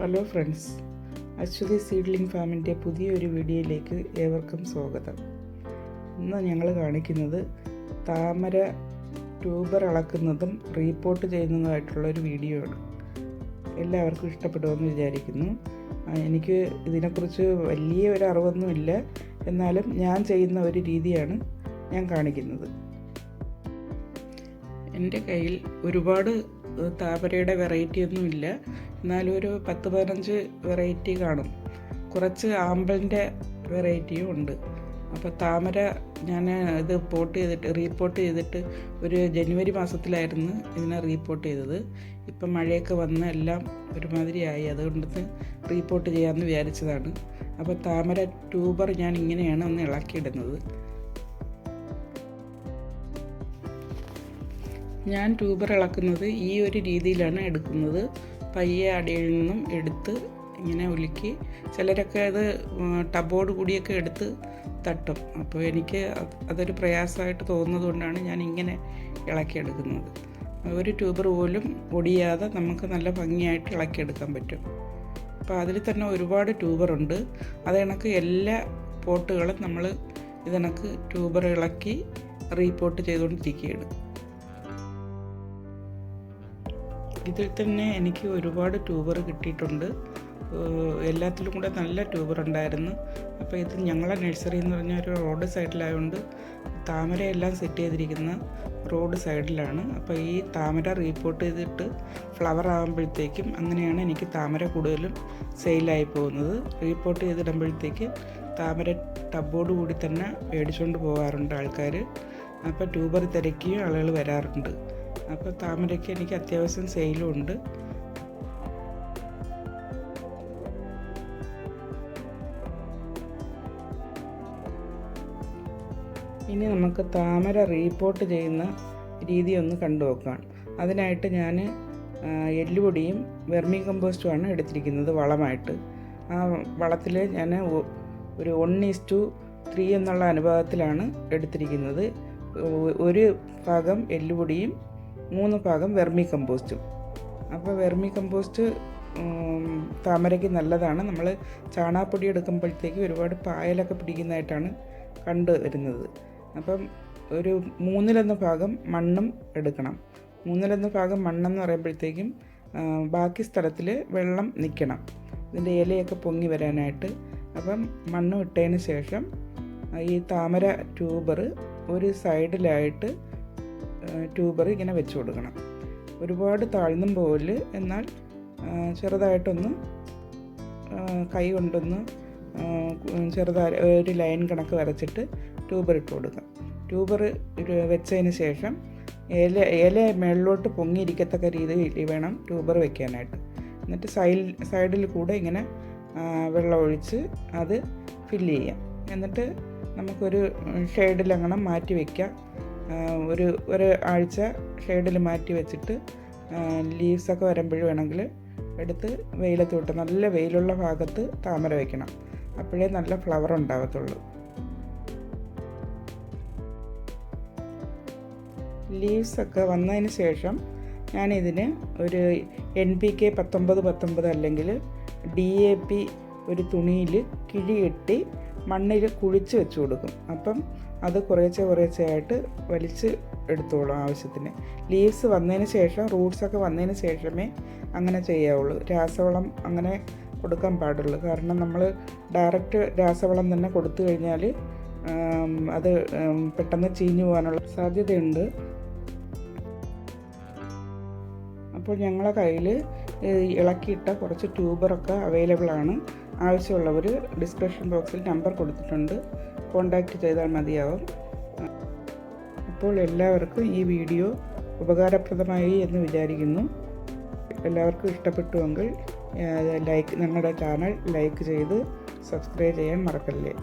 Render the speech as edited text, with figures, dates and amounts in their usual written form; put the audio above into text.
Hello friends, Aswathy seedling ഫാമിൻ്റെ പുതിയൊരു വീഡിയോയിലേക്ക് ഏവർക്കും സ്വാഗതം. ഇന്ന് ഞങ്ങൾ കാണിക്കുന്നത് താമര ട്യൂബർ അളക്കുന്നതും റീപോർട്ട് ചെയ്യുന്നതുമായിട്ടുള്ളൊരു വീഡിയോ ആണ്. എല്ലാവർക്കും ഇഷ്ടപ്പെടുമെന്ന് വിചാരിക്കുന്നു. എനിക്ക് ഇതിനെക്കുറിച്ച് വലിയ ഒരു അറിവൊന്നുമില്ല, എന്നാലും ഞാൻ ചെയ്യുന്ന ഒരു രീതിയാണ് ഞാൻ കാണിക്കുന്നത്. എൻ്റെ കയ്യിൽ ഒരുപാട് താമരയുടെ വെറൈറ്റി ഒന്നുമില്ല, എന്നാലും ഒരു 10-15 വെറൈറ്റി കാണും. കുറച്ച് ആമ്പലിൻ്റെ വെറൈറ്റിയും ഉണ്ട്. അപ്പോൾ താമര ഞാൻ ഇത് റീപോർട്ട് ചെയ്തിട്ട് ഒരു ജനുവരി മാസത്തിലായിരുന്നു ഇതിനെ റീപോർട്ട് ചെയ്തത്. ഇപ്പം മഴയൊക്കെ വന്ന് എല്ലാം ഒരുമാതിരിയായി, അതുകൊണ്ട് റീപോർട്ട് ചെയ്യാമെന്ന് വിചാരിച്ചതാണ്. അപ്പോൾ താമര ട്യൂബർ ഞാൻ ഇങ്ങനെയാണ് ഒന്ന് ഇളക്കിയിടുന്നത്. ഞാൻ ട്യൂബർ ഇളക്കുന്നത് ഈ ഒരു രീതിയിലാണ് എടുക്കുന്നത്. പയ്യെ അടിയിൽ നിന്നും എടുത്ത് ഇങ്ങനെ ഉലുക്കി, ചിലരൊക്കെ അത് ടബോട് കൂടിയൊക്കെ എടുത്ത് തട്ടും. അപ്പോൾ എനിക്ക് അതൊരു പ്രയാസമായിട്ട് തോന്നുന്നത് കൊണ്ടാണ് ഞാൻ ഇങ്ങനെ ഇളക്കിയെടുക്കുന്നത്. ഒരു ട്യൂബർ പോലും ഒടിയാതെ നമുക്ക് നല്ല ഭംഗിയായിട്ട് ഇളക്കിയെടുക്കാൻ പറ്റും. അപ്പോൾ അതിൽ തന്നെ ഒരുപാട് ട്യൂബറുണ്ട്. അത് കണക്ക് എല്ലാ പോട്ടുകളും നമ്മൾ ഇതണക്ക് ട്യൂബർ ഇളക്കി റീപോർട്ട് ചെയ്തുകൊണ്ടിരിക്കുകയാണ്. ഇതിൽ തന്നെ എനിക്ക് ഒരുപാട് ട്യൂബർ കിട്ടിയിട്ടുണ്ട്. എല്ലാത്തിലും കൂടെ നല്ല ട്യൂബർ ഉണ്ടായിരുന്നു. അപ്പോൾ ഇത് ഞങ്ങളെ നഴ്സറി എന്ന് പറഞ്ഞാൽ ഒരു റോഡ് സൈഡിലായതുകൊണ്ട് താമരയെല്ലാം സെറ്റ് ചെയ്തിരിക്കുന്ന റോഡ് സൈഡിലാണ്. അപ്പോൾ ഈ താമര റീപോർട്ട് ചെയ്തിട്ട് ഫ്ലവർ ആകുമ്പോഴത്തേക്കും, അങ്ങനെയാണ് എനിക്ക് താമര കൂടുതലും സെയിലായി പോകുന്നത്. റീപോർട്ട് ചെയ്തിടുമ്പോഴത്തേക്ക് താമര ടബോട് കൂടി തന്നെ മേടിച്ചുകൊണ്ട് പോകാറുണ്ട് ആൾക്കാർ. അപ്പോൾ ട്യൂബർ തിരക്കിയും ആളുകൾ വരാറുണ്ട്. അപ്പോൾ താമരയ്ക്ക് എനിക്ക് അത്യാവശ്യം സെയിലും ഉണ്ട്. ഇനി നമുക്ക് താമര റീപോർട്ട് ചെയ്യുന്ന രീതി ഒന്ന് കണ്ടു നോക്കാം. അതിനായിട്ട് ഞാൻ എല്ലുപൊടിയും വെർമി കമ്പോസ്റ്റുമാണ് എടുത്തിരിക്കുന്നത് വളമായിട്ട്. ആ വളത്തിൽ ഞാൻ ഒരു 1:3 എന്നുള്ള അനുപാതത്തിലാണ് എടുത്തിരിക്കുന്നത്. 1 ഭാഗം എല്ലുപൊടിയും 3 ഭാഗം വെർമി കമ്പോസ്റ്റും. അപ്പോൾ വെർമി കമ്പോസ്റ്റ് താമരയ്ക്ക് നല്ലതാണ്. നമ്മൾ ചാണകപ്പൊടി എടുക്കുമ്പോഴത്തേക്ക് ഒരുപാട് പായലൊക്കെ പിടിക്കുന്നതായിട്ടാണ് കണ്ടു വരുന്നത്. അപ്പം ഒരു 1/3 ഭാഗം മണ്ണും എടുക്കണം. 1/3 ഭാഗം മണ്ണെന്ന് പറയുമ്പോഴത്തേക്കും ബാക്കി സ്ഥലത്തിൽ വെള്ളം നിൽക്കണം, ഇതിൻ്റെ ഇലയൊക്കെ പൊങ്ങി വരാനായിട്ട്. അപ്പം മണ്ണ് ഇട്ടതിന് ശേഷം ഈ താമര ട്യൂബർ ഒരു സൈഡിലായിട്ട് ട്യൂബർ ഇങ്ങനെ വെച്ച് കൊടുക്കണം. ഒരുപാട് താഴ്ന്നും പോലെ, എന്നാൽ ചെറുതായിട്ടൊന്ന് കൈ കൊണ്ടൊന്ന് ചെറുതായി ഒരു ലൈൻ കണക്ക് വരച്ചിട്ട് ട്യൂബർ ഇട്ട് കൊടുക്കാം. ട്യൂബർ വെച്ചതിന് ശേഷം ഇല മേളിലോട്ട് പൊങ്ങിയിരിക്കത്തക്ക രീതിയിൽ വേണം ട്യൂബർ വെക്കാനായിട്ട്. എന്നിട്ട് സൈഡിൽ കൂടെ ഇങ്ങനെ വെള്ളം ഒഴിച്ച് അത് ഫില്ല് ചെയ്യാം. എന്നിട്ട് നമുക്കൊരു ഷെയ്ഡിലങ്ങനെ മാറ്റി വയ്ക്കാം. ഒരു ആഴ്ച ഷെയ്ഡിൽ മാറ്റി വെച്ചിട്ട് ലീവ്സൊക്കെ വരുമ്പോഴും വേണമെങ്കിൽ എടുത്ത് വെയിലത്ത് വിട്ട്, നല്ല വെയിലുള്ള ഭാഗത്ത് താമര വയ്ക്കണം. അപ്പോഴേ നല്ല ഫ്ലവർ ഉണ്ടാകത്തുള്ളൂ. ലീവ്സൊക്കെ വന്നതിന് ശേഷം ഞാനിതിന് ഒരു NPK 19-19 അല്ലെങ്കിൽ DAP ഒരു തുണിയിൽ കിഴികെട്ടി മണ്ണിൽ കുഴിച്ച് വെച്ച് കൊടുക്കും. അപ്പം അത് കുറേശ്ശെയായിട്ട് വലിച്ച് എടുത്തോളും ആവശ്യത്തിന്. ലീവ്സ് വന്നതിന് ശേഷം, റൂട്ട്സൊക്കെ വന്നതിന് ശേഷമേ അങ്ങനെ ചെയ്യാവുള്ളൂ. രാസവളം അങ്ങനെ കൊടുക്കാൻ പാടുള്ളൂ. കാരണം നമ്മൾ ഡയറക്റ്റ് രാസവളം തന്നെ കൊടുത്തു കഴിഞ്ഞാൽ അത് പെട്ടെന്ന് ചീഞ്ഞു പോകാനുള്ള സാധ്യതയുണ്ട്. അപ്പോൾ ഞങ്ങളെ കയ്യിൽ ഇളക്കിയിട്ട കുറച്ച് ട്യൂബറൊക്കെ അവൈലബിളാണ്. ആവശ്യമുള്ളവർ ഡിസ്ക്രിപ്ഷൻ ബോക്സിൽ നമ്പർ കൊടുത്തിട്ടുണ്ട്, കോൺടാക്റ്റ് ചെയ്താൽ മതിയാവും. അപ്പോൾ എല്ലാവർക്കും ഈ വീഡിയോ ഉപകാരപ്രദമായി എന്ന് വിചാരിക്കുന്നു. എല്ലാവർക്കും ഇഷ്ടപ്പെട്ടുവെങ്കിൽ ഞങ്ങളുടെ ചാനൽ ലൈക്ക് ചെയ്ത് സബ്സ്ക്രൈബ് ചെയ്യാൻ മറക്കല്ലേ.